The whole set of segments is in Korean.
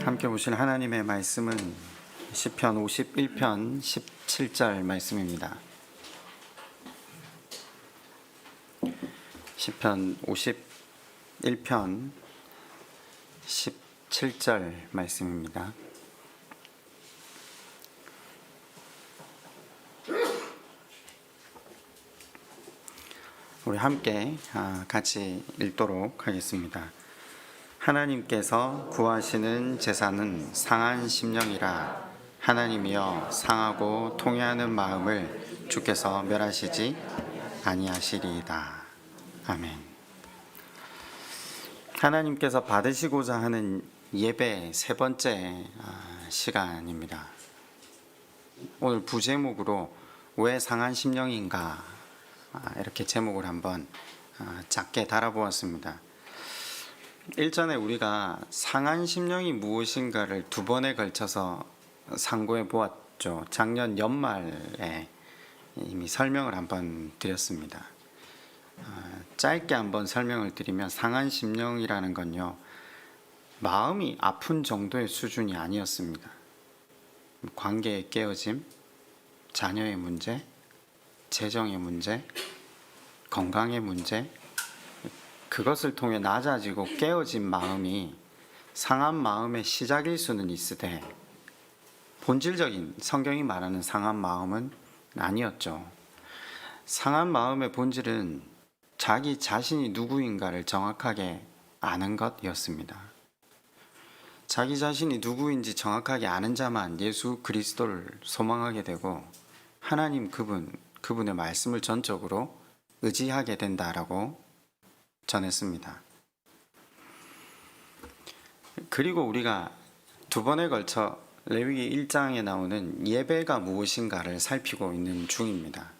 함께 보실 하나님의 말씀은 시편 51편 17절 말씀입니다. 시편 51편 17절 말씀입니다. 우리 함께 같이 읽도록 하겠습니다. 하나님께서 구하시는 제사는 상한 심령이라. 하나님이여, 상하고 통회하는 마음을 주께서 멸하시지 아니하시리이다. 아멘. 하나님께서 받으시고자 하는 예배 세 번째 시간입니다. 오늘 부제목으로 왜 상한 심령인가 이렇게 제목을 한번 작게 달아보았습니다. 일전에 우리가 상한 심령이 무엇인가를 두 번에 걸쳐서 상고해 보았죠. 작년 연말에 이미 설명을 한번 드렸습니다. 짧게 한번 설명을 드리면, 상한 심령이라는 건요, 마음이 아픈 정도의 수준이 아니었습니다. 관계의 깨어짐, 자녀의 문제, 재정의 문제, 건강의 문제, 그것을 통해 낮아지고 깨어진 마음이 상한 마음의 시작일 수는 있으되, 본질적인 성경이 말하는 상한 마음은 아니었죠. 상한 마음의 본질은 자기 자신이 누구인가를 정확하게 아는 것이었습니다. 자기 자신이 누구인지 정확하게 아는 자만 예수 그리스도를 소망하게 되고, 하나님 그분의 말씀을 전적으로 의지하게 된다라고 전했습니다. 그리고 우리가 두 번에 걸쳐 레위기 1장에 나오는 예배가 무엇인가를 살피고 있는 중입니다.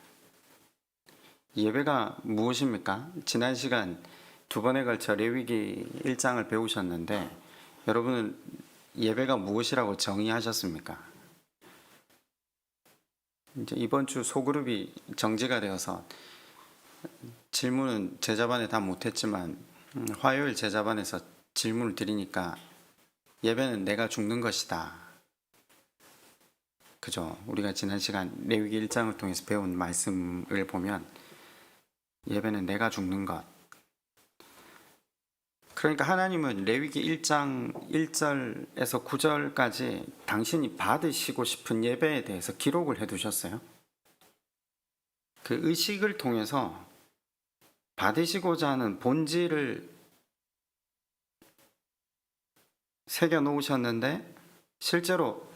예배가 무엇입니까? 지난 시간 두 번에 걸쳐 레위기 1장을 배우셨는데, 여러분은 예배가 무엇이라고 정의하셨습니까? 이제 이번 주 소그룹이 정지가 되어서 질문은 제자반에 다 못했지만, 화요일 제자반에서 질문을 드리니까 예배는 내가 죽는 것이다. 그죠? 우리가 지난 시간 레위기 1장을 통해서 배운 말씀을 보면 예배는 내가 죽는 것. 그러니까 하나님은 레위기 1장 1절에서 9절까지 당신이 받으시고 싶은 예배에 대해서 기록을 해두셨어요. 그 의식을 통해서 받으시고자 하는 본질을 새겨 놓으셨는데, 실제로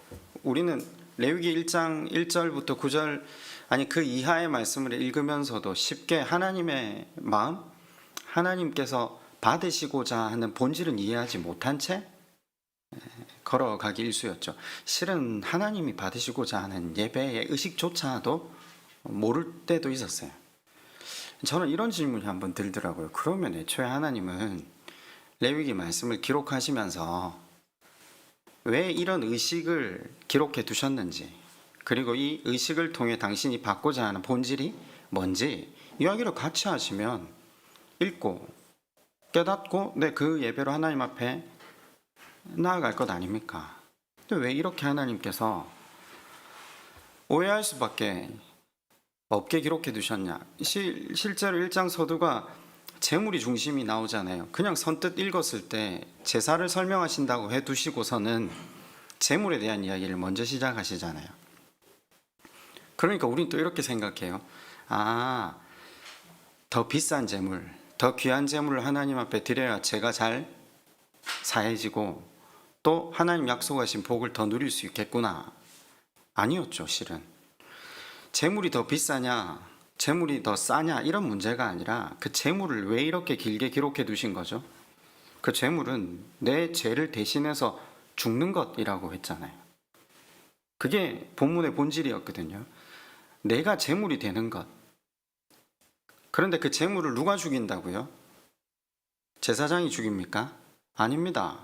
우리는 레위기 1장 1절부터 9절, 아니 그 이하의 말씀을 읽으면서도 쉽게 하나님의 마음, 하나님께서 받으시고자 하는 본질은 이해하지 못한 채 걸어가기 일쑤였죠. 실은 하나님이 받으시고자 하는 예배의 의식조차도 모를 때도 있었어요. 저는 이런 질문이 한번 들더라고요. 그러면 애초에 하나님은 레위기 말씀을 기록하시면서 왜 이런 의식을 기록해 두셨는지, 그리고 이 의식을 통해 당신이 받고자 하는 본질이 뭔지 이야기를 같이 하시면 읽고 깨닫고 그 예배로 하나님 앞에 나아갈 것 아닙니까? 근데 왜 이렇게 하나님께서 오해할 수밖에 없게 기록해 두셨냐? 실제로 1장 서두가 재물이 중심이 나오잖아요. 그냥 선뜻 읽었을 때 제사를 설명하신다고 해두시고서는 재물에 대한 이야기를 먼저 시작하시잖아요. 그러니까 우리는 또 이렇게 생각해요. 더 비싼 재물, 더 귀한 재물을 하나님 앞에 드려야 제가 잘 사해지고 또 하나님 약속하신 복을 더 누릴 수 있겠구나. 아니었죠. 실은 재물이 더 비싸냐, 재물이 더 싸냐, 이런 문제가 아니라 그 재물을 왜 이렇게 길게 기록해 두신 거죠? 그 재물은 내 죄를 대신해서 죽는 것이라고 했잖아요. 그게 본문의 본질이었거든요. 내가 재물이 되는 것. 그런데 그 재물을 누가 죽인다고요? 제사장이 죽입니까? 아닙니다.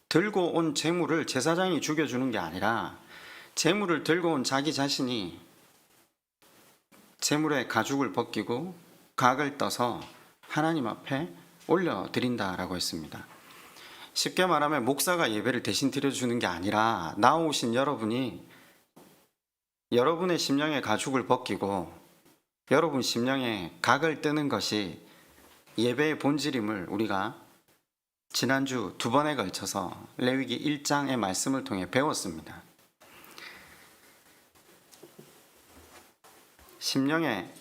들고 온 재물을 제사장이 죽여주는 게 아니라, 재물을 들고 온 자기 자신이 재물의 가죽을 벗기고 각을 떠서 하나님 앞에 올려드린다라고 했습니다. 쉽게 말하면 목사가 예배를 대신 드려주는 게 아니라 나오신 여러분이 여러분의 심령의 가죽을 벗기고 여러분 심령에 각을 뜨는 것이 예배의 본질임을 우리가 지난주 2번에 걸쳐서 레위기 1장의 말씀을 통해 배웠습니다. 심령의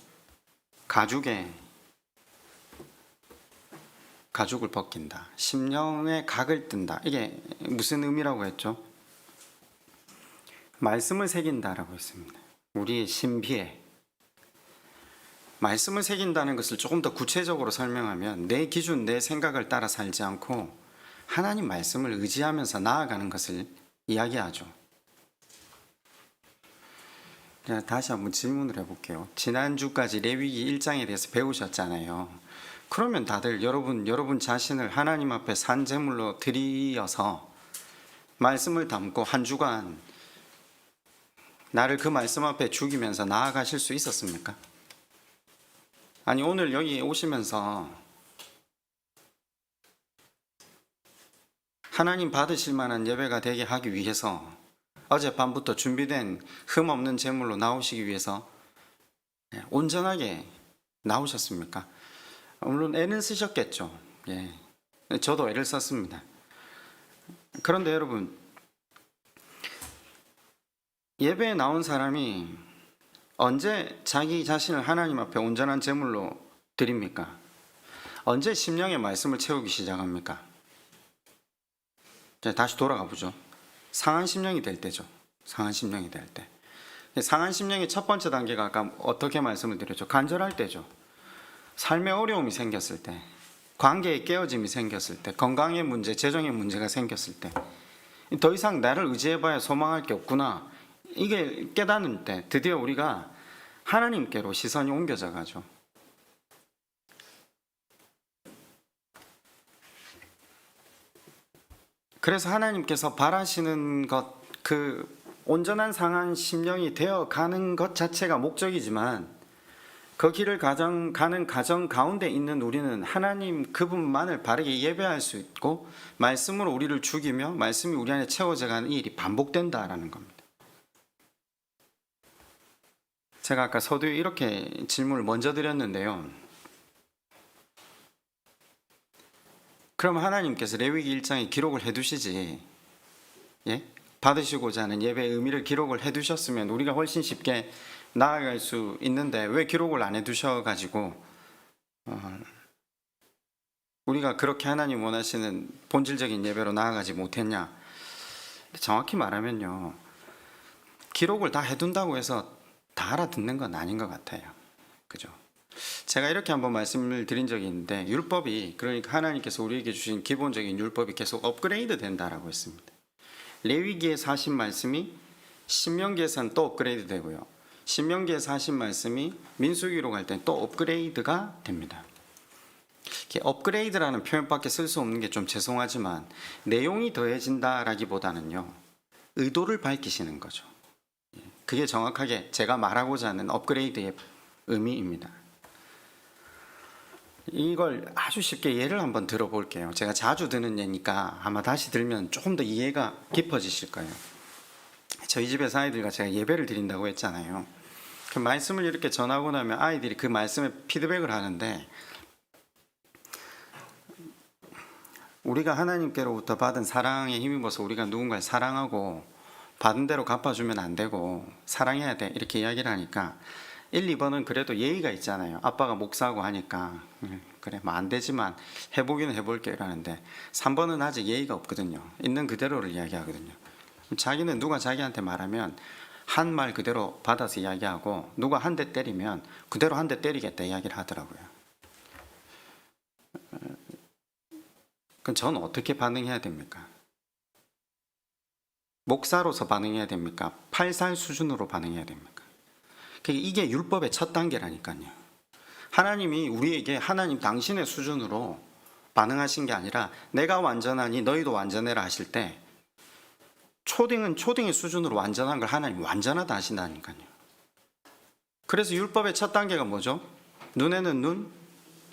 가죽을 벗긴다. 심령의 각을 뜬다. 이게 무슨 의미라고 했죠? 말씀을 새긴다라고 했습니다. 우리의 신비에 말씀을 새긴다는 것을 조금 더 구체적으로 설명하면 내 기준, 내 생각을 따라 살지 않고 하나님 말씀을 의지하면서 나아가는 것을 이야기하죠. 다시 한번 질문을 해볼게요. 지난주까지 레위기 1장에 대해서 배우셨잖아요. 그러면 다들 여러분 자신을 하나님 앞에 산제물로 드리어서 말씀을 담고 한 주간 나를 그 말씀 앞에 죽이면서 나아가실 수 있었습니까? 아니, 오늘 여기 오시면서 하나님 받으실 만한 예배가 되게 하기 위해서 어젯밤부터 준비된 흠 없는 제물로 나오시기 위해서 온전하게 나오셨습니까? 물론 애는 쓰셨겠죠. 예, 저도 애를 썼습니다. 그런데 여러분, 예배에 나온 사람이 언제 자기 자신을 하나님 앞에 온전한 제물로 드립니까? 언제 심령의 말씀을 채우기 시작합니까? 다시 돌아가 보죠. 상한 심령이 될 때죠. 상한 심령이 될 때. 상한 심령의 첫 번째 단계가 아까 어떻게 말씀을 드렸죠? 간절할 때죠. 삶의 어려움이 생겼을 때, 관계의 깨어짐이 생겼을 때, 건강의 문제, 재정의 문제가 생겼을 때, 더 이상 나를 의지해봐야 소망할 게 없구나, 이게 깨닫는 때 드디어 우리가 하나님께로 시선이 옮겨져 가죠. 그래서 하나님께서 바라시는 것, 그 온전한 상한 심령이 되어 가는 것 자체가 목적이지만 그 길을 가는 가정 가운데 있는 우리는 하나님 그분만을 바르게 예배할 수 있고 말씀으로 우리를 죽이며 말씀이 우리 안에 채워져 가는 이 일이 반복된다라는 겁니다. 제가 아까 서두에 이렇게 질문을 먼저 드렸는데요. 그럼 하나님께서 레위기 1장에 기록을 해두시지, 예? 받으시고자 하는 예배의 의미를 기록을 해두셨으면 우리가 훨씬 쉽게 나아갈 수 있는데 왜 기록을 안 해두셔가지고 우리가 그렇게 하나님 원하시는 본질적인 예배로 나아가지 못했냐? 정확히 말하면요, 기록을 다 해둔다고 해서 다 알아듣는 건 아닌 것 같아요. 그죠? 제가 이렇게 한번 말씀을 드린 적이 있는데, 율법이, 그러니까 하나님께서 우리에게 주신 기본적인 율법이 계속 업그레이드 된다라고 했습니다. 레위기에서 하신 말씀이 신명기에서는 또 업그레이드 되고요, 신명기에서 하신 말씀이 민수기로 갈 때는 또 업그레이드가 됩니다. 이렇게 업그레이드라는 표현밖에 쓸 수 없는 게 좀 죄송하지만 내용이 더해진다라기보다는요, 의도를 밝히시는 거죠. 그게 정확하게 제가 말하고자 하는 업그레이드의 의미입니다. 이걸 아주 쉽게 예를 한번 들어볼게요. 제가 자주 드는 예니까 아마 다시 들면 조금 더 이해가 깊어지실 거예요. 저희 집에서 아이들과 제가 예배를 드린다고 했잖아요. 그 말씀을 이렇게 전하고 나면 아이들이 그 말씀에 피드백을 하는데, 우리가 하나님께로부터 받은 사랑에 힘입어서 우리가 누군가를 사랑하고 받은 대로 갚아주면 안 되고 사랑해야 돼, 이렇게 이야기를 하니까 1, 2번은 그래도 예의가 있잖아요. 아빠가 목사하고 하니까 그래 뭐 안 되지만 해보기는 해볼게 이러는데, 3번은 아직 예의가 없거든요. 있는 그대로를 이야기하거든요. 자기는 누가 자기한테 말하면 한 말 그대로 받아서 이야기하고, 누가 한 대 때리면 그대로 한 대 때리겠다 이야기를 하더라고요. 그럼 저는 어떻게 반응해야 됩니까? 목사로서 반응해야 됩니까? 8살 수준으로 반응해야 됩니까? 이게 율법의 첫 단계라니까요. 하나님이 우리에게 하나님 당신의 수준으로 반응하신 게 아니라 내가 완전하니 너희도 완전해라 하실 때, 초딩은 초딩의 수준으로 완전한 걸 하나님 완전하다 하신다니까요. 그래서 율법의 첫 단계가 뭐죠? 눈에는 눈,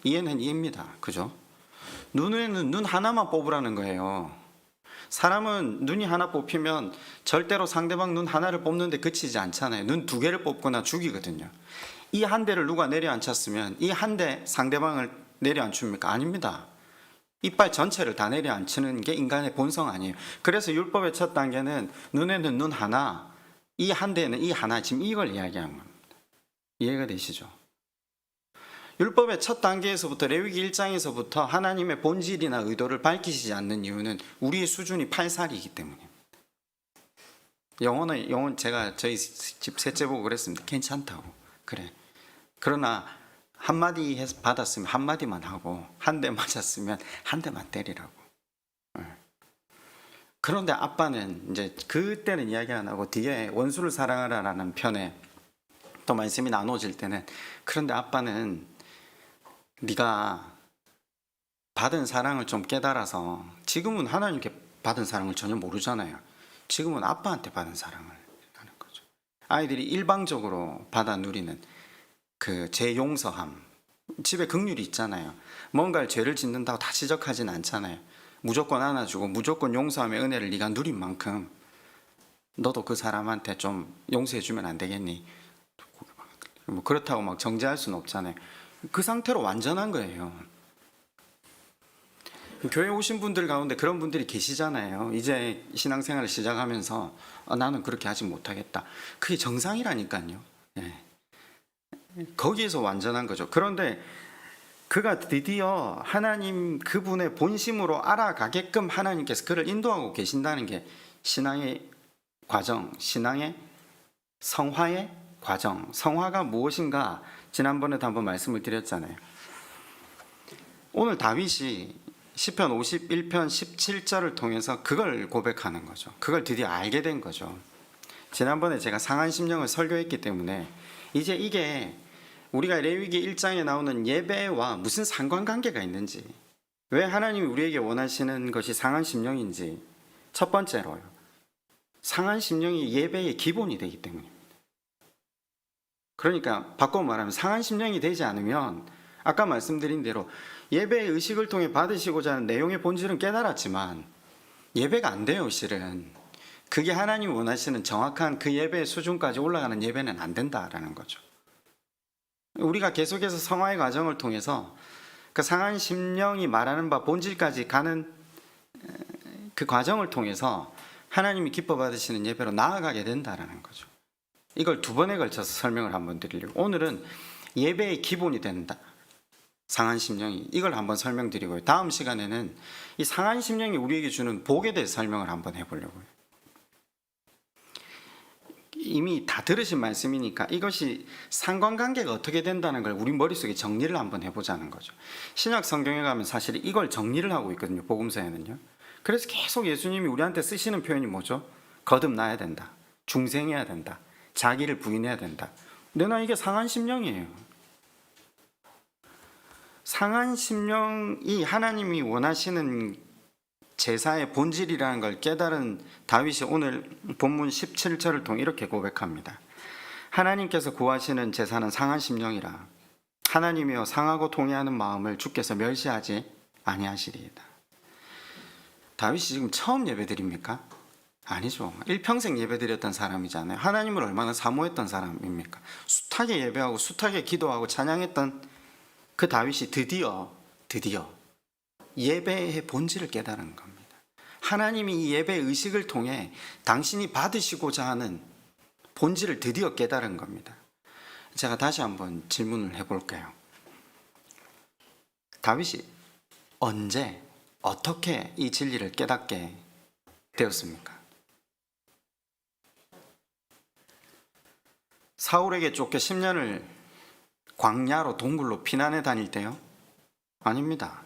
이에는 이입니다. 그죠? 눈에는 눈 하나만 뽑으라는 거예요. 사람은 눈이 하나 뽑히면 절대로 상대방 눈 하나를 뽑는데 그치지 않잖아요. 눈 두 개를 뽑거나 죽이거든요. 이 한 대를 누가 내려앉혔으면 이 한 대 상대방을 내려앉춥니까? 아닙니다. 이빨 전체를 다 내려앉히는 게 인간의 본성 아니에요. 그래서 율법의 첫 단계는 눈에는 눈 하나, 이 한 대는 이 하나, 지금 이걸 이야기하는 겁니다. 이해가 되시죠? 율법의 첫 단계에서부터 레위기 1장에서부터 하나님의 본질이나 의도를 밝히시지 않는 이유는 우리의 수준이 8살이기 때문입니다. 영어는 제가 저희 집 셋째 보고 그랬습니다. 괜찮다고. 그래. 그러나 한마디 해서 받았으면 한마디만 하고 한 대 맞았으면 한 대만 때리라고. 그런데 아빠는 이제 그때는 이야기 안 하고 뒤에 원수를 사랑하라라는 편에 또 말씀이 나눠질 때는 그런데 아빠는 네가 받은 사랑을 좀 깨달아서 지금은 하나님께 받은 사랑을 전혀 모르잖아요. 지금은 아빠한테 받은 사랑을 하는 거죠. 아이들이 일방적으로 받아 누리는 그 제용서함. 집에 긍휼이 있잖아요. 뭔가를 죄를 짓는다고 다 지적하진 않잖아요. 무조건 안아주고 무조건 용서함의 은혜를 네가 누린 만큼 너도 그 사람한테 좀 용서해주면 안 되겠니? 뭐 그렇다고 막 정죄할 수는 없잖아요. 그 상태로 완전한 거예요. 교회 오신 분들 가운데 그런 분들이 계시잖아요. 이제 신앙생활을 시작하면서 나는 그렇게 하지 못하겠다. 그게 정상이라니까요. 예. 거기에서 완전한 거죠. 그런데 그가 드디어 하나님 그분의 본심으로 알아가게끔 하나님께서 그를 인도하고 계신다는 게 신앙의 과정, 신앙의 성화의 과정. 성화가 무엇인가 지난번에도 한번 말씀을 드렸잖아요. 오늘 다윗이 시편 51편 17절을 통해서 그걸 고백하는 거죠. 그걸 드디어 알게 된 거죠. 지난번에 제가 상한심령을 설교했기 때문에 이제 이게 우리가 레위기 1장에 나오는 예배와 무슨 상관관계가 있는지, 왜 하나님이 우리에게 원하시는 것이 상한심령인지, 첫 번째로요, 상한심령이 예배의 기본이 되기 때문입니다. 그러니까 바꿔 말하면 상한심령이 되지 않으면 아까 말씀드린 대로 예배의 의식을 통해 받으시고자 하는 내용의 본질은 깨달았지만 예배가 안 돼요. 실은 그게 하나님이 원하시는 정확한 그 예배의 수준까지 올라가는 예배는 안 된다라는 거죠. 우리가 계속해서 성화의 과정을 통해서 그 상한 심령이 말하는 바 본질까지 가는 그 과정을 통해서 하나님이 기뻐 받으시는 예배로 나아가게 된다라는 거죠. 이걸 두 번에 걸쳐서 설명을 한번 드리려고, 오늘은 예배의 기본이 된다, 상한 심령이, 이걸 한번 설명드리고요. 다음 시간에는 이 상한 심령이 우리에게 주는 복에 대해서 설명을 한번 해보려고요. 이미 다 들으신 말씀이니까 이것이 상관관계가 어떻게 된다는 걸 우리 머릿속에 정리를 한번 해보자는 거죠. 신약 성경에 가면 사실 이걸 정리를 하고 있거든요. 복음서에는요. 그래서 계속 예수님이 우리한테 쓰시는 표현이 뭐죠? 거듭나야 된다, 중생해야 된다, 자기를 부인해야 된다. 내나 이게 상한 심령이에요. 상한 심령이 하나님이 원하시는 제사의 본질이라는 걸 깨달은 다윗이 오늘 본문 17절을 통해 이렇게 고백합니다. 하나님께서 구하시는 제사는 상한 심령이라. 하나님이여 상하고 통회하는 마음을 주께서 멸시하지 아니하시리이다. 다윗이 지금 처음 예배드립니까? 아니죠. 일평생 예배드렸던 사람이잖아요. 하나님을 얼마나 사모했던 사람입니까? 숱하게 예배하고 숱하게 기도하고 찬양했던 그 다윗이 드디어 예배의 본질을 깨달은 겁니다. 하나님이 이 예배 의식을 통해 당신이 받으시고자 하는 본질을 드디어 깨달은 겁니다. 제가 다시 한번 질문을 해볼게요. 다윗이 언제 어떻게 이 진리를 깨닫게 되었습니까? 사울에게 쫓겨 10년을 광야로 동굴로 피난해 다닐 때요? 아닙니다.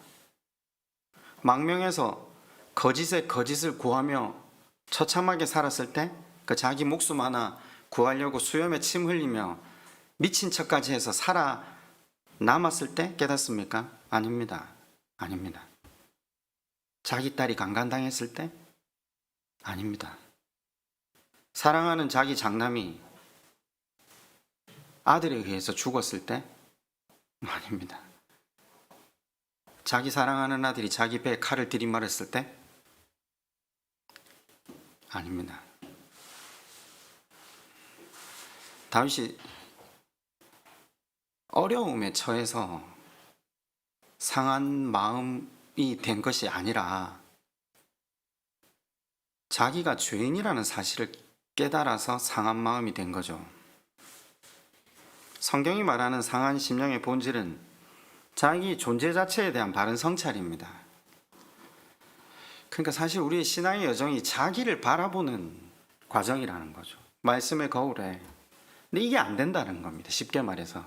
망명해서 거짓에 거짓을 구하며 처참하게 살았을 때, 그 자기 목숨 하나 구하려고 수염에 침 흘리며 미친 척까지 해서 살아남았을 때 깨닫습니까? 아닙니다. 아닙니다. 자기 딸이 강간당했을 때? 아닙니다. 사랑하는 자기 장남이 아들에 의해서 죽었을 때? 아닙니다. 자기 사랑하는 아들이 자기 배에 칼을 들이말았을 때? 아닙니다. 다윗이 어려움에 처해서 상한 마음이 된 것이 아니라 자기가 죄인이라는 사실을 깨달아서 상한 마음이 된 거죠. 성경이 말하는 상한 심령의 본질은 자기 존재 자체에 대한 바른 성찰입니다. 그러니까 사실 우리의 신앙의 여정이 자기를 바라보는 과정이라는 거죠. 말씀의 거울에. 근데 이게 안 된다는 겁니다. 쉽게 말해서.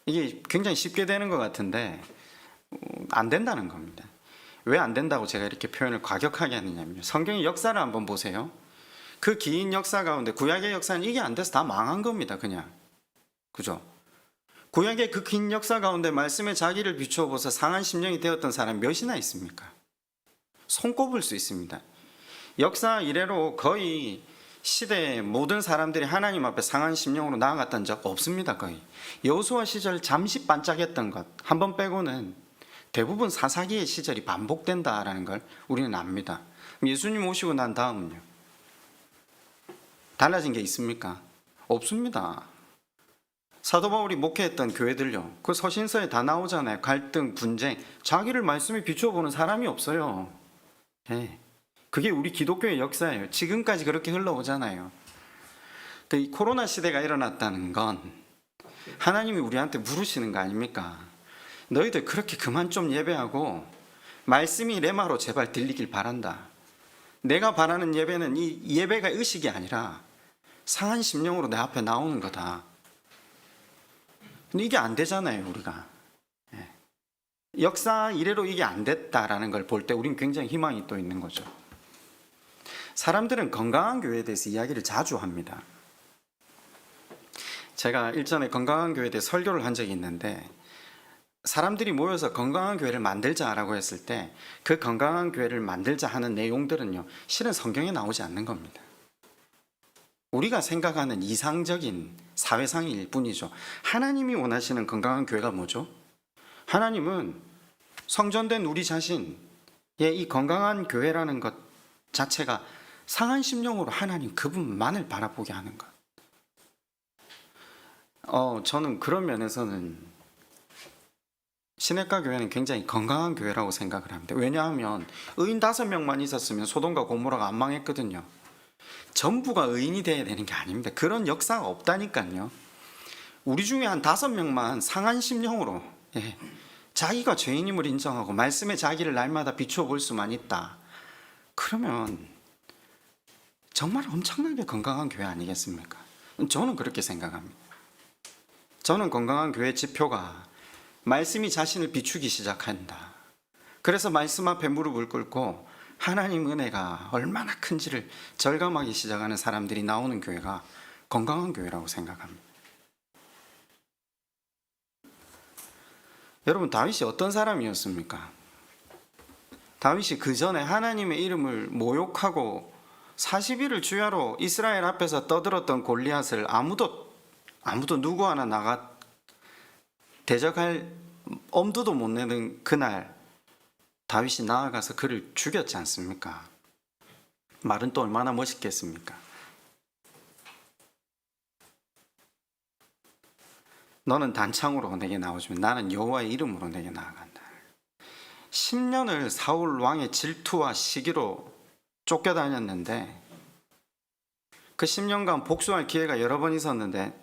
이게 굉장히 쉽게 되는 것 같은데 안 된다는 겁니다. 왜 안 된다고 제가 이렇게 표현을 과격하게 하느냐면요. 성경의 역사를 한번 보세요. 그 긴 역사 가운데 구약의 역사는 이게 안 돼서 다 망한 겁니다. 그냥. 그죠? 구약의 그 긴 역사 가운데 말씀에 자기를 비추어 보서 상한 심령이 되었던 사람 몇이나 있습니까? 손꼽을 수 있습니다. 역사 이래로 거의 시대의 모든 사람들이 하나님 앞에 상한 심령으로 나아갔던 적 없습니다. 거의. 여호수아 시절 잠시 반짝했던 것 한 번 빼고는 대부분 사사기의 시절이 반복된다라는 걸 우리는 압니다. 예수님 오시고 난 다음은요. 달라진 게 있습니까? 없습니다. 사도 바울이 목회했던 교회들요. 그 서신서에 다 나오잖아요. 갈등, 분쟁. 자기를 말씀에 비추어보는 사람이 없어요. 예. 그게 우리 기독교의 역사예요. 지금까지 그렇게 흘러오잖아요. 이 코로나 시대가 일어났다는 건 하나님이 우리한테 물으시는 거 아닙니까? 너희들 그렇게 그만 좀 예배하고 말씀이 레마로 제발 들리길 바란다. 내가 바라는 예배는 이 예배가 의식이 아니라 상한 심령으로 내 앞에 나오는 거다. 근데 이게 안 되잖아요, 우리가. 예. 역사 이래로 이게 안 됐다라는 걸 볼 때 우린 굉장히 희망이 또 있는 거죠. 사람들은 건강한 교회에 대해서 이야기를 자주 합니다. 제가 일전에 건강한 교회에 대해 설교를 한 적이 있는데 사람들이 모여서 건강한 교회를 만들자라고 했을 때 그 건강한 교회를 만들자 하는 내용들은요, 실은 성경에 나오지 않는 겁니다. 우리가 생각하는 이상적인 사회상일 뿐이죠. 하나님이 원하시는 건강한 교회가 뭐죠? 하나님은 성전된 우리 자신의 이 건강한 교회라는 것 자체가 상한 심령으로 하나님 그분만을 바라보게 하는 것. 저는 그런 면에서는 시냇가 교회는 굉장히 건강한 교회라고 생각을 합니다. 왜냐하면 의인 5명만 있었으면 소돔과 고모라가 안 망했거든요. 전부가 의인이 돼야 되는 게 아닙니다. 그런 역사가 없다니까요. 우리 중에 한 5명만 상한 심령으로 자기가 죄인임을 인정하고 말씀에 자기를 날마다 비추어 볼 수만 있다. 그러면 정말 엄청나게 건강한 교회 아니겠습니까? 저는 그렇게 생각합니다. 저는 건강한 교회 지표가 말씀이 자신을 비추기 시작한다. 그래서 말씀 앞에 무릎을 꿇고 하나님 은혜가 얼마나 큰지를 절감하기 시작하는 사람들이 나오는 교회가 건강한 교회라고 생각합니다. 여러분, 다윗이 어떤 사람이었습니까? 다윗이 그 전에 하나님의 이름을 모욕하고 40일을 주야로 이스라엘 앞에서 떠들었던 골리앗을 아무도 누구 하나 나가 대적할 엄두도 못 내는 그날 다윗이 나아가서 그를 죽였지 않습니까? 말은 또 얼마나 멋있겠습니까? 너는 단창으로 내게 나오지만 나는 여호와의 이름으로 내게 나아간다. 10년을 사울 왕의 질투와 시기로 쫓겨다녔는데 그 10년간 복수할 기회가 여러 번 있었는데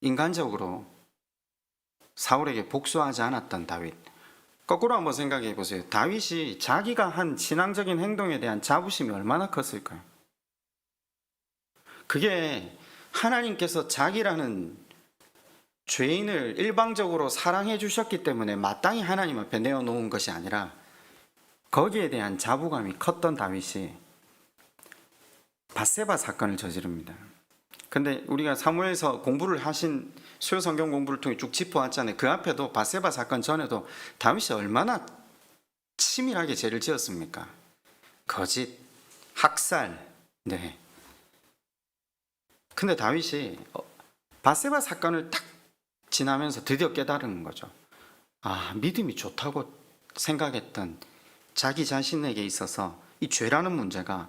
인간적으로 사울에게 복수하지 않았던 다윗. 거꾸로 한번 생각해 보세요. 다윗이 자기가 한 신앙적인 행동에 대한 자부심이 얼마나 컸을까요? 그게 하나님께서 자기라는 죄인을 일방적으로 사랑해 주셨기 때문에 마땅히 하나님 앞에 내어놓은 것이 아니라 거기에 대한 자부감이 컸던 다윗이 밧세바 사건을 저지릅니다. 근데 우리가 사무엘서 공부를 하신 수요 성경 공부를 통해 쭉 짚어왔잖아요. 그 앞에도 밧세바 사건 전에도 다윗이 얼마나 치밀하게 죄를 지었습니까? 거짓, 학살. 네. 근데 다윗이 밧세바 사건을 딱 지나면서 드디어 깨달은 거죠. 아, 믿음이 좋다고 생각했던 자기 자신에게 있어서 이 죄라는 문제가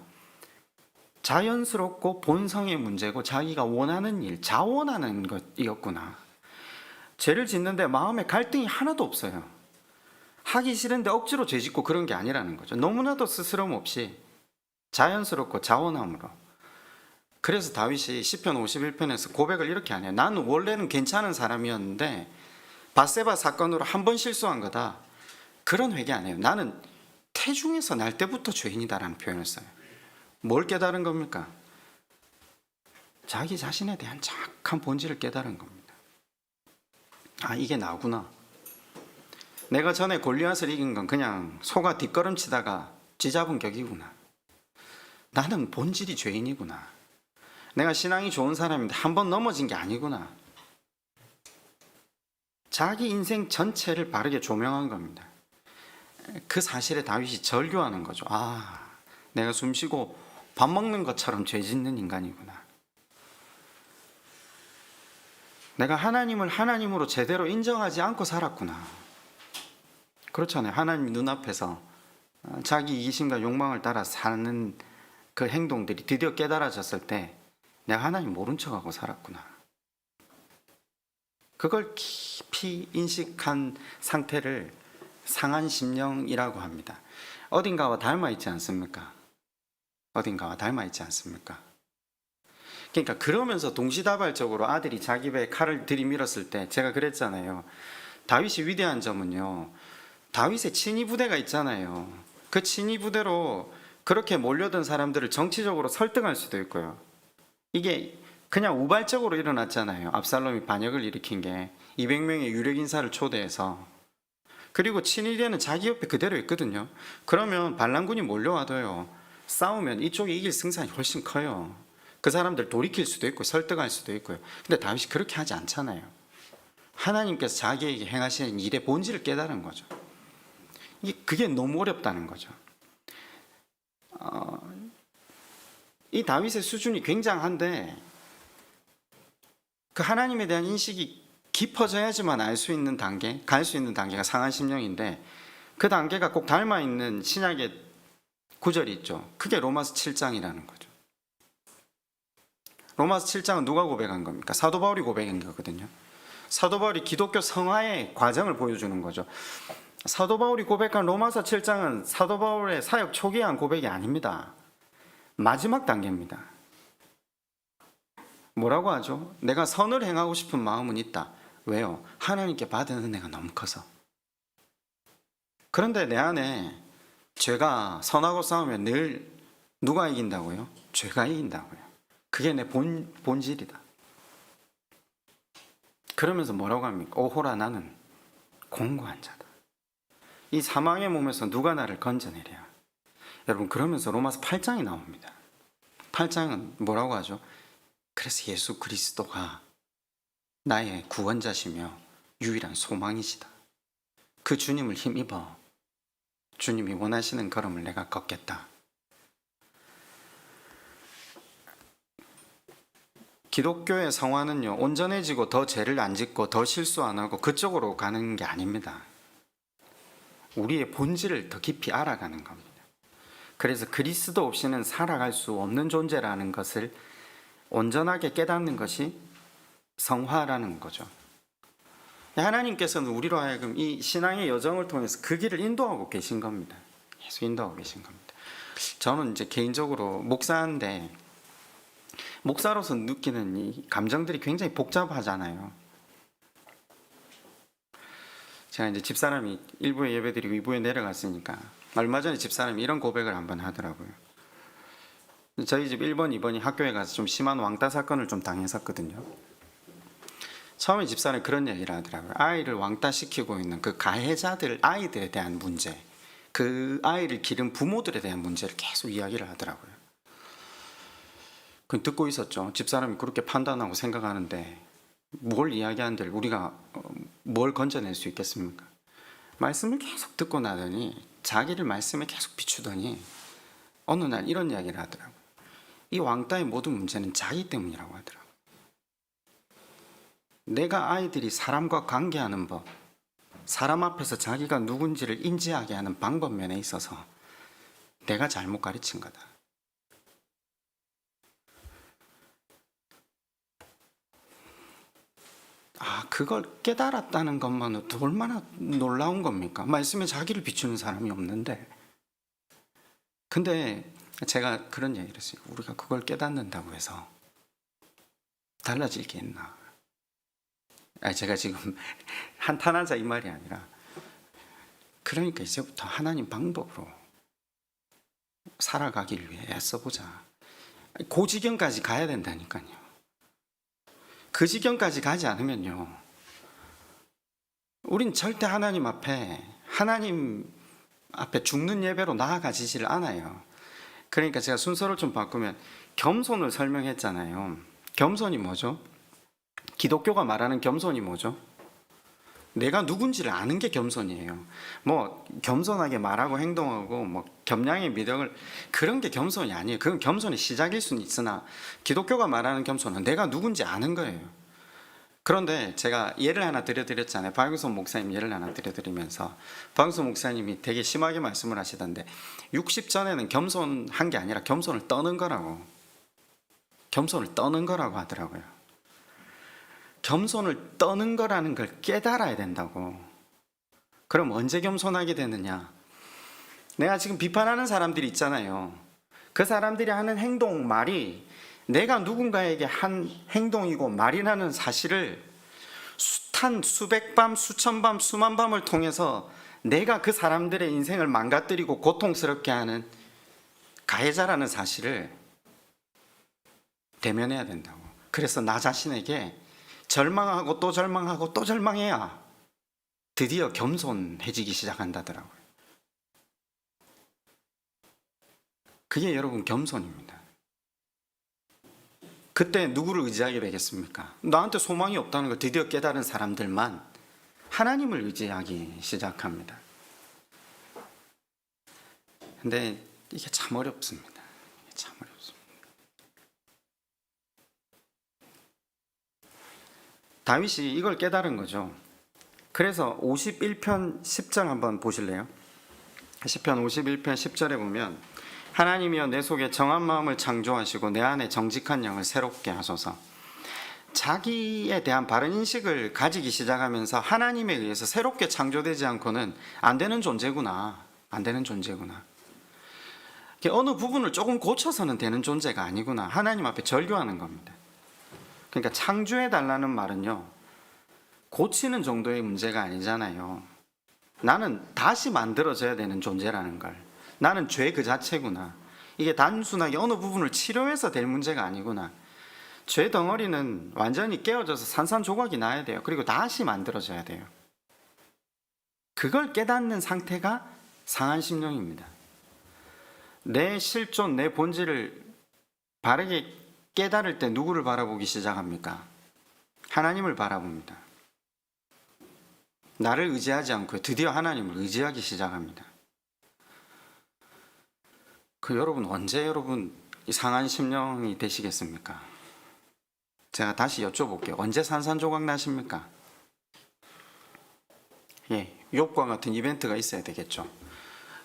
자연스럽고 본성의 문제고 자기가 원하는 일, 자원하는 것이었구나. 죄를 짓는데 마음에 갈등이 하나도 없어요. 하기 싫은데 억지로 죄 짓고 그런 게 아니라는 거죠. 너무나도 스스럼 없이 자연스럽고 자원함으로. 그래서 다윗이 시편 51편에서 고백을 이렇게 하네요. 나는 원래는 괜찮은 사람이었는데 밧세바 사건으로 한 번 실수한 거다. 그런 회개 안 해요. 나는 태중에서 날 때부터 죄인이다라는 표현을 써요. 뭘 깨달은 겁니까? 자기 자신에 대한 정확한 본질을 깨달은 겁니다. 아, 이게 나구나. 내가 전에 골리앗을 이긴 건 그냥 소가 뒷걸음치다가 쥐잡은 격이구나. 나는 본질이 죄인이구나. 내가 신앙이 좋은 사람인데 한 번 넘어진 게 아니구나. 자기 인생 전체를 바르게 조명한 겁니다. 그 사실에 다윗이 절규하는 거죠. 아, 내가 숨쉬고 밥 먹는 것처럼 죄 짓는 인간이구나. 내가 하나님을 하나님으로 제대로 인정하지 않고 살았구나. 그렇잖아요. 하나님 눈앞에서 자기 이기심과 욕망을 따라 사는 그 행동들이 드디어 깨달아졌을 때 내가 하나님 모른 척하고 살았구나. 그걸 깊이 인식한 상태를 상한 심령이라고 합니다. 어딘가와 닮아 있지 않습니까? 어딘가와 닮아 있지 않습니까? 그러니까 그러면서 동시다발적으로 아들이 자기 배에 칼을 들이밀었을 때 제가 그랬잖아요. 다윗이 위대한 점은요. 다윗의 친위 부대가 있잖아요. 그 친위 부대로 그렇게 몰려든 사람들을 정치적으로 설득할 수도 있고요. 이게 그냥 우발적으로 일어났잖아요. 압살롬이 반역을 일으킨 게 200명의 유력 인사를 초대해서. 그리고 친위대는 자기 옆에 그대로 있거든요. 그러면 반란군이 몰려와도요. 싸우면 이쪽이 이길 승산이 훨씬 커요. 그 사람들 돌이킬 수도 있고 설득할 수도 있고요. 근데 다윗이 그렇게 하지 않잖아요. 하나님께서 자기에게 행하시는 일의 본질을 깨달은 거죠. 그게 너무 어렵다는 거죠. 이 다윗의 수준이 굉장한데 그 하나님에 대한 인식이 깊어져야지만 알 수 있는 단계, 갈 수 있는 단계가 상한 심령인데 그 단계가 꼭 닮아 있는 신약의 구절이 있죠. 그게 로마서 7장이라는 거죠. 로마서 7장은 누가 고백한 겁니까? 사도 바울이 고백한 거거든요. 사도 바울이 기독교 성화의 과정을 보여주는 거죠. 사도 바울이 고백한 로마서 7장은 사도 바울의 사역 초기에 한 고백이 아닙니다. 마지막 단계입니다. 뭐라고 하죠? 내가 선을 행하고 싶은 마음은 있다. 왜요? 하나님께 받은 은혜가 너무 커서. 그런데 내 안에 죄가 선하고 싸우면 늘 누가 이긴다고요? 죄가 이긴다고요. 그게 내 본질이다. 그러면서 뭐라고 합니까? 오호라 나는 공고한 자다. 이 사망의 몸에서 누가 나를 건져내랴. 여러분 그러면서 로마서 8장이 나옵니다. 8장은 뭐라고 하죠? 그래서 예수 그리스도가 나의 구원자시며 유일한 소망이시다. 그 주님을 힘입어 주님이 원하시는 걸음을 내가 걷겠다. 기독교의 성화는요, 온전해지고 더 죄를 안 짓고 더 실수 안 하고 그쪽으로 가는 게 아닙니다. 우리의 본질을 더 깊이 알아가는 겁니다. 그래서 그리스도 없이는 살아갈 수 없는 존재라는 것을 온전하게 깨닫는 것이 성화라는 거죠. 하나님께서는 우리로 하여금 이 신앙의 여정을 통해서 그 길을 인도하고 계신 겁니다. 계속 인도하고 계신 겁니다. 저는 이제 개인적으로 목사인데 목사로서 느끼는 이 감정들이 굉장히 복잡하잖아요. 제가 이제 집사람이 1부에 예배드리고 2부에 내려갔으니까 얼마 전에 집사람이 이런 고백을 한번 하더라고요. 저희 집 1번, 2번이 학교에 가서 좀 심한 왕따 사건을 좀 당했었거든요. 처음에 집사람이 그런 얘기를 하더라고요. 아이를 왕따시키고 있는 그 가해자들, 아이들에 대한 문제, 그 아이를 기른 부모들에 대한 문제를 계속 이야기를 하더라고요. 그 듣고 있었죠. 집사람이 그렇게 판단하고 생각하는데 뭘 이야기하는데 우리가 뭘 건져낼 수 있겠습니까? 말씀을 계속 듣고 나더니 자기를 말씀에 계속 비추더니 어느 날 이런 이야기를 하더라고요. 이 왕따의 모든 문제는 자기 때문이라고 하더라고요. 내가 아이들이 사람과 관계하는 법, 사람 앞에서 자기가 누군지를 인지하게 하는 방법 면에 있어서 내가 잘못 가르친 거다. 그걸 깨달았다는 것만으로도 얼마나 놀라운 겁니까? 말씀에 자기를 비추는 사람이 없는데. 근데 제가 그런 얘기를 했어요. 우리가 그걸 깨닫는다고 해서 달라질 게 있나? 제가 지금 한탄하자 이 말이 아니라, 그러니까 이제부터 하나님 방법으로 살아가길 위해 애써보자. 그 지경까지 가야 된다니까요. 그 지경까지 가지 않으면요, 우린 절대 하나님 앞에 죽는 예배로 나아가지질 않아요. 그러니까 제가 순서를 좀 바꾸면 겸손을 설명했잖아요. 겸손이 뭐죠? 기독교가 말하는 겸손이 뭐죠? 내가 누군지를 아는 게 겸손이에요. 뭐 겸손하게 말하고 행동하고 뭐 겸양의 미덕을, 그런 게 겸손이 아니에요. 그건 겸손의 시작일 수는 있으나 기독교가 말하는 겸손은 내가 누군지 아는 거예요. 그런데 제가 예를 하나 드려드렸잖아요. 박영선 목사님 예를 하나 드려드리면서, 박영선 목사님이 되게 심하게 말씀을 하시던데, 60 전에는 겸손한 게 아니라 겸손을 떠는 거라고 하더라고요. 겸손을 떠는 거라는 걸 깨달아야 된다고. 그럼 언제 겸손하게 되느냐? 내가 지금 비판하는 사람들이 있잖아요. 그 사람들이 하는 행동, 말이 내가 누군가에게 한 행동이고 말이라는 사실을 숱한 수백 밤, 수천 밤, 수만 밤을 통해서 내가 그 사람들의 인생을 망가뜨리고 고통스럽게 하는 가해자라는 사실을 대면해야 된다고. 그래서 나 자신에게 절망하고 또 절망하고 또 절망해야 드디어 겸손해지기 시작한다더라고요. 그게 여러분 겸손입니다. 그때 누구를 의지하게 되겠습니까? 나한테 소망이 없다는 걸 드디어 깨달은 사람들만 하나님을 의지하기 시작합니다. 근데 이게 참 어렵습니다. 다윗이 이걸 깨달은 거죠. 그래서 51편 10절 한번 보실래요? 시편 51편 10절에 보면, 하나님이여 내 속에 정한 마음을 창조하시고 내 안에 정직한 영을 새롭게 하소서. 자기에 대한 바른 인식을 가지기 시작하면서 하나님에 의해서 새롭게 창조되지 않고는 안 되는 존재구나. 어느 부분을 조금 고쳐서는 되는 존재가 아니구나. 하나님 앞에 절규하는 겁니다. 그러니까 창조해달라는 말은요, 고치는 정도의 문제가 아니잖아요. 나는 다시 만들어져야 되는 존재라는 걸, 나는 죄 그 자체구나. 이게 단순하게 어느 부분을 치료해서 될 문제가 아니구나. 죄 덩어리는 완전히 깨어져서 산산조각이 나야 돼요. 그리고 다시 만들어져야 돼요. 그걸 깨닫는 상태가 상한 심령입니다. 내 실존, 내 본질을 바르게 깨달을 때 누구를 바라보기 시작합니까? 하나님을 바라봅니다. 나를 의지하지 않고 드디어 하나님을 의지하기 시작합니다. 여러분 언제 이 상한 심령이 되시겠습니까? 제가 다시 여쭤볼게요. 언제 산산조각 나십니까? 욥과 같은 이벤트가 있어야 되겠죠.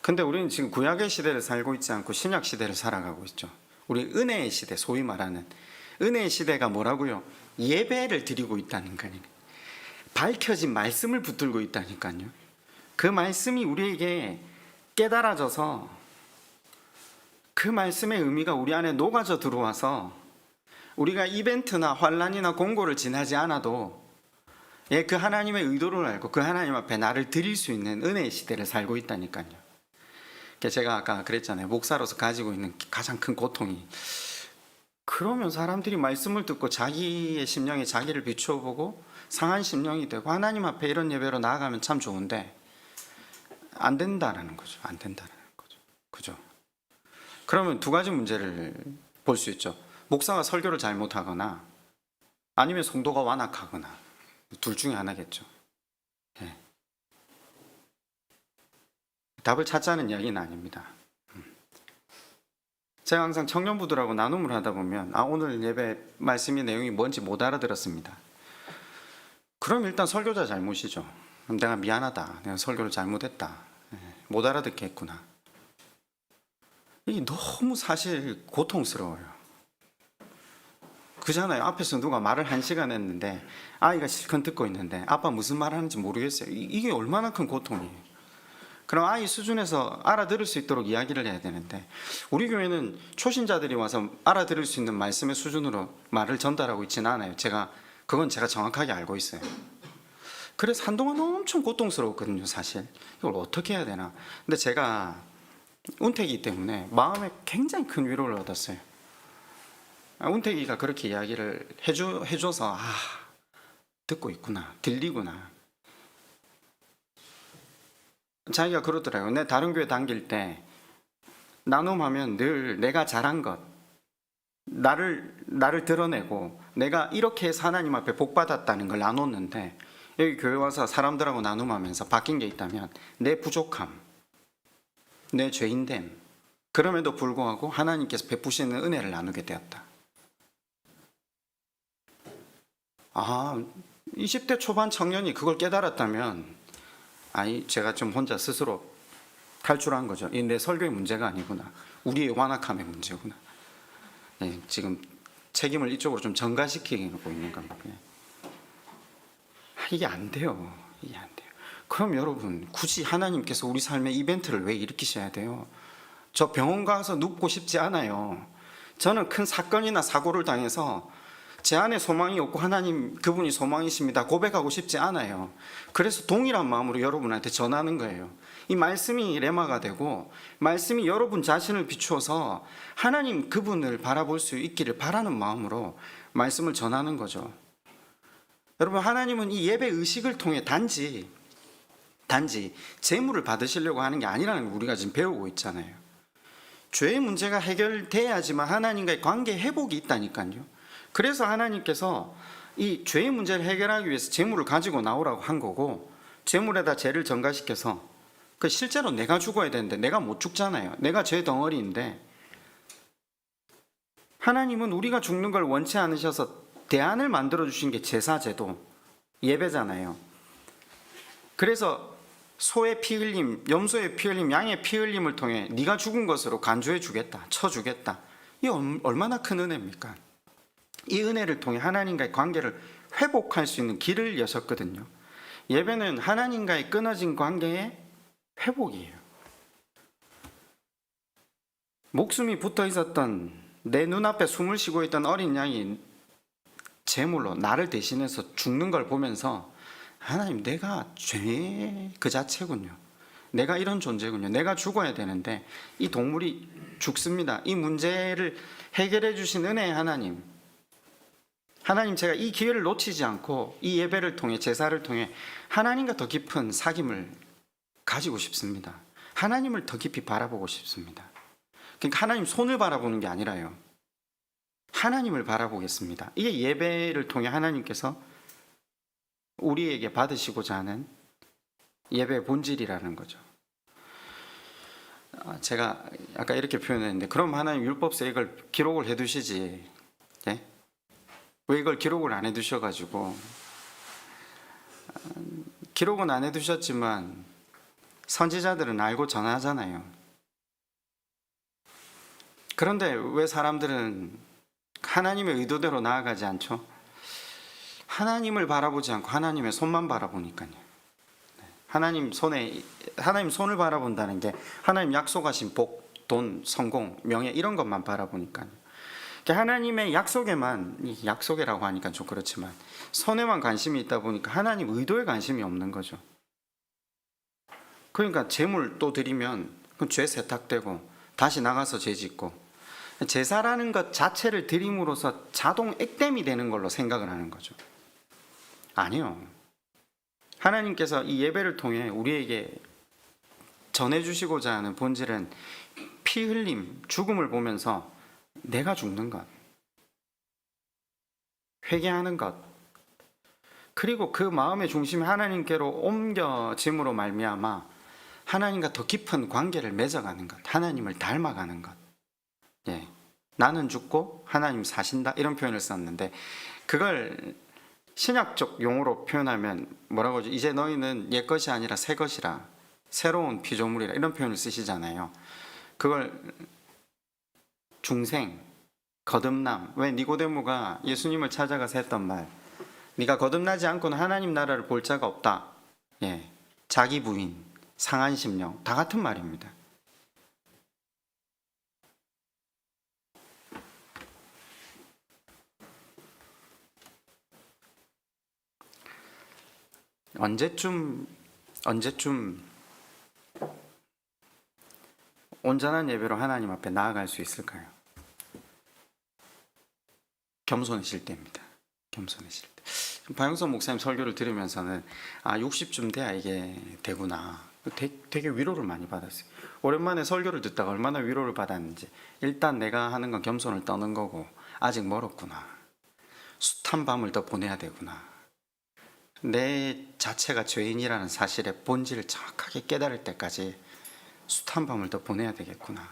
근데 우리는 지금 구약의 시대를 살고 있지 않고 신약 시대를 살아가고 있죠. 우리 은혜의 시대, 소위 말하는 은혜의 시대가 뭐라고요? 예배를 드리고 있다는 거예요. 밝혀진 말씀을 붙들고 있다니까요. 그 말씀이 우리에게 깨달아져서 그 말씀의 의미가 우리 안에 녹아져 들어와서 우리가 이벤트나 환난이나 공고를 지나지 않아도 그 하나님의 의도를 알고 그 하나님 앞에 나를 드릴 수 있는 은혜의 시대를 살고 있다니까요. 제가 아까 그랬잖아요. 목사로서 가지고 있는 가장 큰 고통이, 그러면 사람들이 말씀을 듣고 자기의 심령에 자기를 비추어 보고 상한 심령이 되고 하나님 앞에 이런 예배로 나아가면 참 좋은데 안 된다는 거죠. 그죠? 그러면 두 가지 문제를 볼 수 있죠. 목사가 설교를 잘못하거나 아니면 성도가 완악하거나, 둘 중에 하나겠죠. 답을 찾자는 이야기는 아닙니다. 제가 항상 청년부들하고 나눔을 하다 보면 오늘 예배 말씀의 내용이 뭔지 못 알아들었습니다. 그럼 일단 설교자 잘못이죠. 내가 미안하다. 내가 설교를 잘못했다. 못 알아듣게 했구나. 이게 너무 사실 고통스러워요. 그잖아요. 앞에서 누가 말을 1시간 했는데 아이가 실컷 듣고 있는데 아빠 무슨 말 하는지 모르겠어요. 이게 얼마나 큰 고통이에요. 그럼 아이 수준에서 알아들을 수 있도록 이야기를 해야 되는데 우리 교회는 초신자들이 와서 알아들을 수 있는 말씀의 수준으로 말을 전달하고 있지는 않아요. 그건 제가 정확하게 알고 있어요. 그래서 한동안 엄청 고통스러웠거든요. 사실 이걸 어떻게 해야 되나. 근데 제가 운택이기 때문에 마음에 굉장히 큰 위로를 얻었어요. 운택이가 그렇게 이야기를 해줘서 듣고 있구나, 들리구나. 자기가 그러더라고요. 내 다른 교회 다닐 때 나눔하면 늘 내가 잘한 것, 나를 드러내고 내가 이렇게 해서 하나님 앞에 복 받았다는 걸 나눴는데 여기 교회 와서 사람들하고 나눔하면서 바뀐 게 있다면 내 부족함, 내 죄인됨, 그럼에도 불구하고 하나님께서 베푸시는 은혜를 나누게 되었다. 20대 초반 청년이 그걸 깨달았다면 제가 좀 혼자 스스로 탈출한 거죠. 이 내 설교의 문제가 아니구나. 우리의 완악함의 문제구나. 지금 책임을 이쪽으로 좀 전가시키고 있는 겁니다. 이게 안 돼요. 이게 안 돼요. 그럼 여러분, 굳이 하나님께서 우리 삶의 이벤트를 왜 일으키셔야 돼요? 저 병원 가서 눕고 싶지 않아요. 저는 큰 사건이나 사고를 당해서 제 안에 소망이 없고 하나님 그분이 소망이십니다 고백하고 싶지 않아요. 그래서 동일한 마음으로 여러분한테 전하는 거예요. 이 말씀이 레마가 되고 말씀이 여러분 자신을 비추어서 하나님 그분을 바라볼 수 있기를 바라는 마음으로 말씀을 전하는 거죠. 여러분, 하나님은 이 예배 의식을 통해 단지 재물을 받으시려고 하는 게 아니라는 걸 우리가 지금 배우고 있잖아요. 죄의 문제가 해결돼야지만 하나님과의 관계 회복이 있다니까요. 그래서 하나님께서 이 죄의 문제를 해결하기 위해서 재물을 가지고 나오라고 한 거고, 재물에다 죄를 전가시켜서 실제로 내가 죽어야 되는데 내가 못 죽잖아요. 내가 죄 덩어리인데 하나님은 우리가 죽는 걸 원치 않으셔서 대안을 만들어 주신 게 제사제도, 예배잖아요. 그래서 소의 피 흘림, 염소의 피 흘림, 양의 피 흘림을 통해 네가 죽은 것으로 간주해 주겠다, 쳐 주겠다. 이 얼마나 큰 은혜입니까? 이 은혜를 통해 하나님과의 관계를 회복할 수 있는 길을 여셨거든요. 예배는 하나님과의 끊어진 관계의 회복이에요. 목숨이 붙어 있었던, 내 눈앞에 숨을 쉬고 있던 어린 양이 제물로 나를 대신해서 죽는 걸 보면서 하나님, 내가 죄 그 자체군요. 내가 이런 존재군요. 내가 죽어야 되는데 이 동물이 죽습니다. 이 문제를 해결해 주신 은혜의 하나님, 제가 이 기회를 놓치지 않고 이 예배를 통해, 제사를 통해 하나님과 더 깊은 사귐을 가지고 싶습니다. 하나님을 더 깊이 바라보고 싶습니다. 그러니까 하나님 손을 바라보는 게 아니라요, 하나님을 바라보겠습니다. 이게 예배를 통해 하나님께서 우리에게 받으시고자 하는 예배의 본질이라는 거죠. 제가 아까 이렇게 표현했는데, 그럼 하나님 율법서에 이걸 기록을 해두시지, 예? 왜 이걸 기록을 안 해두셔가지고, 기록은 안 해두셨지만 선지자들은 알고 전하잖아요. 그런데 왜 사람들은 하나님의 의도대로 나아가지 않죠? 하나님을 바라보지 않고 하나님의 손만 바라보니까요. 하나님 손을 바라본다는 게 하나님 약속하신 복, 돈, 성공, 명예 이런 것만 바라보니까요. 하나님의 약속이라고 하니까 좀 그렇지만 손에만 관심이 있다 보니까 하나님 의도에 관심이 없는 거죠. 그러니까 재물 또 드리면 죄 세탁되고 다시 나가서 죄 짓고, 제사라는 것 자체를 드림으로써 자동 액땜이 되는 걸로 생각을 하는 거죠. 아니요. 하나님께서 이 예배를 통해 우리에게 전해주시고자 하는 본질은 피 흘림, 죽음을 보면서 내가 죽는 것, 회개하는 것, 그리고 그 마음의 중심이 하나님께로 옮겨짐으로 말미암아 하나님과 더 깊은 관계를 맺어가는 것, 하나님을 닮아가는 것. 나는 죽고 하나님 사신다, 이런 표현을 썼는데 그걸 신약적 용어로 표현하면 뭐라고 하죠? 이제 너희는 옛 것이 아니라 새 것이라, 새로운 피조물이라, 이런 표현을 쓰시잖아요. 그걸 중생, 거듭남. 왜 니고데모가 예수님을 찾아가서 했던 말, 네가 거듭나지 않고는 하나님 나라를 볼 자가 없다. 예, 자기 부인, 상한 심령, 다 같은 말입니다. 언제쯤 온전한 예배로 하나님 앞에 나아갈 수 있을까요? 겸손해질 때입니다. 겸손해질 때. 박영선 목사님 설교를 들으면서는 60쯤 돼야 이게 되구나. 되게 위로를 많이 받았어요. 오랜만에 설교를 듣다가 얼마나 위로를 받았는지. 일단 내가 하는 건 겸손을 떠는 거고 아직 멀었구나. 숱한 밤을 더 보내야 되구나. 내 자체가 죄인이라는 사실의 본질을 정확하게 깨달을 때까지 숱한 밤을 더 보내야 되겠구나.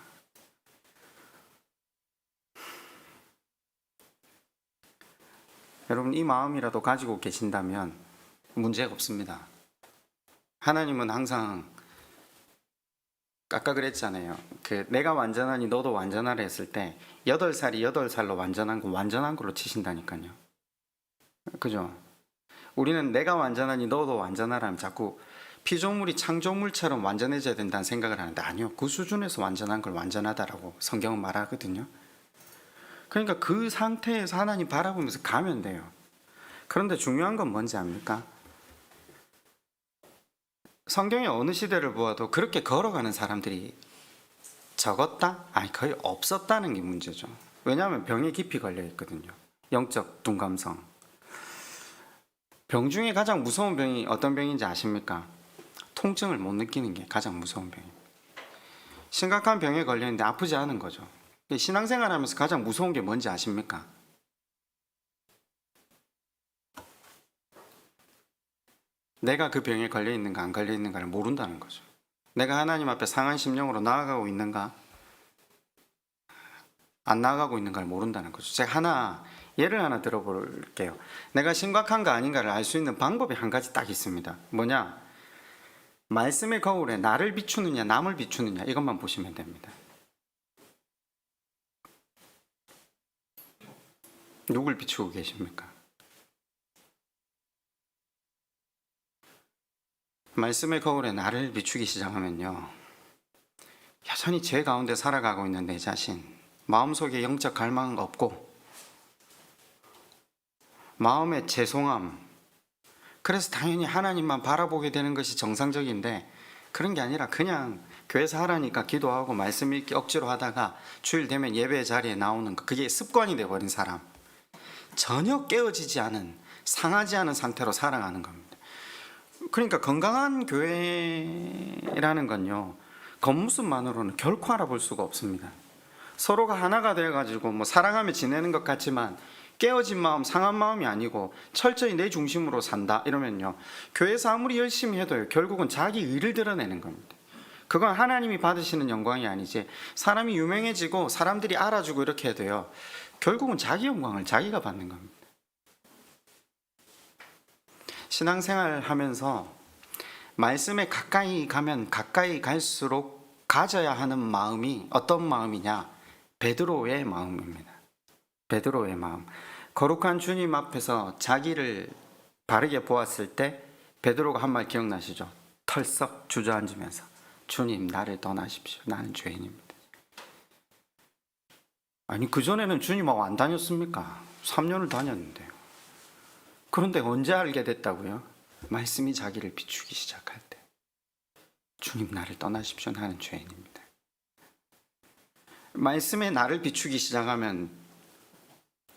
여러분, 이 마음이라도 가지고 계신다면 문제가 없습니다. 하나님은 항상 아까 그랬잖아요. 내가 완전하니 너도 완전하라 했을 때 8살이 8살로 완전한 거 완전한 걸로 치신다니까요. 그죠? 우리는 내가 완전하니 너도 완전하라 하면 자꾸 피조물이 창조물처럼 완전해져야 된다는 생각을 하는데, 아니요. 그 수준에서 완전한 걸 완전하다라고 성경은 말하거든요. 그러니까 그 상태에서 하나님 바라보면서 가면 돼요. 그런데 중요한 건 뭔지 압니까? 성경의 어느 시대를 보아도 그렇게 걸어가는 사람들이 적었다? 아니, 거의 없었다는 게 문제죠. 왜냐하면 병에 깊이 걸려 있거든요. 영적 둔감성. 병 중에 가장 무서운 병이 어떤 병인지 아십니까? 통증을 못 느끼는 게 가장 무서운 병입니다. 심각한 병에 걸렸는데 아프지 않은 거죠. 신앙생활 하면서 가장 무서운 게 뭔지 아십니까? 내가 그 병에 걸려 있는가 안 걸려 있는가를 모른다는 거죠. 내가 하나님 앞에 상한 심령으로 나아가고 있는가 안 나아가고 있는가를 모른다는 거죠. 제가 예를 하나 들어볼게요. 내가 심각한가 아닌가를 알 수 있는 방법이 한 가지 딱 있습니다. 뭐냐? 말씀의 거울에 나를 비추느냐 남을 비추느냐 이것만 보시면 됩니다. 누굴 비추고 계십니까? 말씀의 거울에 나를 비추기 시작하면요, 여전히 죄 가운데 살아가고 있는 내 자신, 마음속에 영적 갈망 없고 마음의 죄송함, 그래서 당연히 하나님만 바라보게 되는 것이 정상적인데, 그런 게 아니라 그냥 교회에서 하라니까 기도하고 말씀 읽기 억지로 하다가 주일 되면 예배 자리에 나오는 거, 그게 습관이 되어버린 사람, 전혀 깨어지지 않은, 상하지 않은 상태로 살아가는 겁니다. 그러니까 건강한 교회라는 건요, 겉모습만으로는 결코 알아볼 수가 없습니다. 서로가 하나가 되어가지고 사랑하며 지내는 것 같지만 깨어진 마음, 상한 마음이 아니고 철저히 내 중심으로 산다 이러면요, 교회에서 아무리 열심히 해도요, 결국은 자기 의를 드러내는 겁니다. 그건 하나님이 받으시는 영광이 아니지, 사람이 유명해지고 사람들이 알아주고 이렇게 해도요, 결국은 자기 영광을 자기가 받는 겁니다. 신앙생활 하면서 말씀에 가까이 가면 가까이 갈수록 가져야 하는 마음이 어떤 마음이냐? 베드로의 마음입니다. 베드로의 마음. 거룩한 주님 앞에서 자기를 바르게 보았을 때 베드로가 한 말 기억나시죠? 털썩 주저앉으면서 주님 나를 떠나십시오. 나는 죄인입니다. 아니, 그전에는 주님하고 안 다녔습니까? 3년을 다녔는데요. 그런데 언제 알게 됐다고요? 말씀이 자기를 비추기 시작할 때. 주님 나를 떠나십시오. 나는 죄인입니다. 말씀에 나를 비추기 시작하면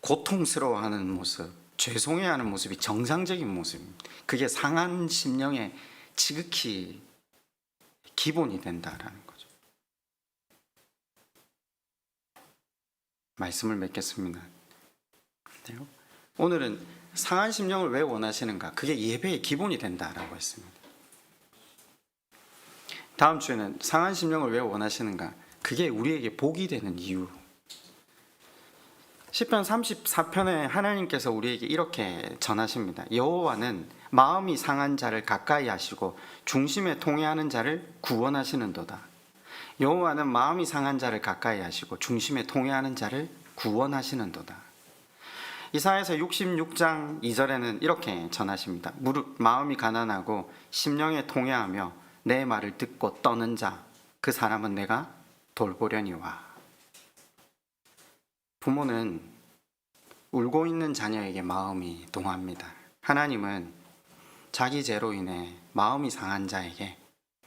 고통스러워하는 모습, 죄송해하는 모습이 정상적인 모습입니다. 그게 상한 심령의 지극히 기본이 된다라는 거죠. 말씀을 맺겠습니다. 오늘은 상한 심령을 왜 원하시는가? 그게 예배의 기본이 된다라고 했습니다. 다음 주에는 상한 심령을 왜 원하시는가? 그게 우리에게 복이 되는 이유. 시편 34편에 하나님께서 우리에게 이렇게 전하십니다. 여호와는 마음이 상한 자를 가까이 하시고 중심에 통회하는 자를 구원하시는도다. 여호와는 마음이 상한 자를 가까이 하시고 중심에 통회하는 자를 구원하시는도다. 이사야서 66장 2절에는 이렇게 전하십니다. 마음이 가난하고 심령에 통회하며 내 말을 듣고 떠는 자, 그 사람은 내가 돌보려니와. 부모는 울고 있는 자녀에게 마음이 동합니다. 하나님은 자기 죄로 인해 마음이 상한 자에게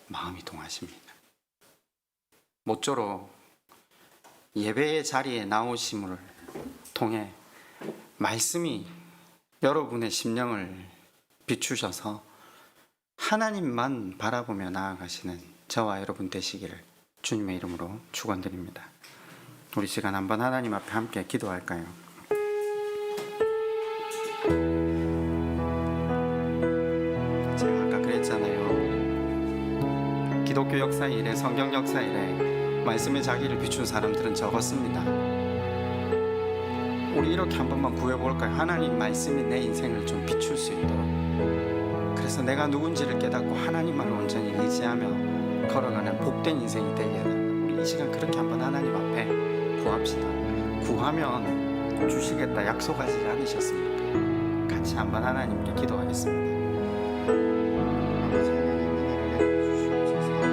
마음이 동하십니다. 모쪼록 예배의 자리에 나오심을 통해 말씀이 여러분의 심령을 비추셔서 하나님만 바라보며 나아가시는 저와 여러분 되시기를 주님의 이름으로 축원드립니다. 우리 시간 한번 하나님 앞에 함께 기도할까요? 제가 아까 그랬잖아요. 기독교 역사 이래, 성경 역사 이래 말씀의 자기를 비춘 사람들은 적었습니다. 우리 이렇게 한 번만 구해볼까요? 하나님 말씀이 내 인생을 좀 비출 수 있도록. 그래서 내가 누군지를 깨닫고 하나님만 온전히 의지하며 걸어가는 복된 인생이 되게 해달라. 우리 이 시간 그렇게 한번 하나님 앞에 구합시다. 구하면 주시겠다 약속하지 않으셨습니까? 같이 한번 하나님께 기도하겠습니다.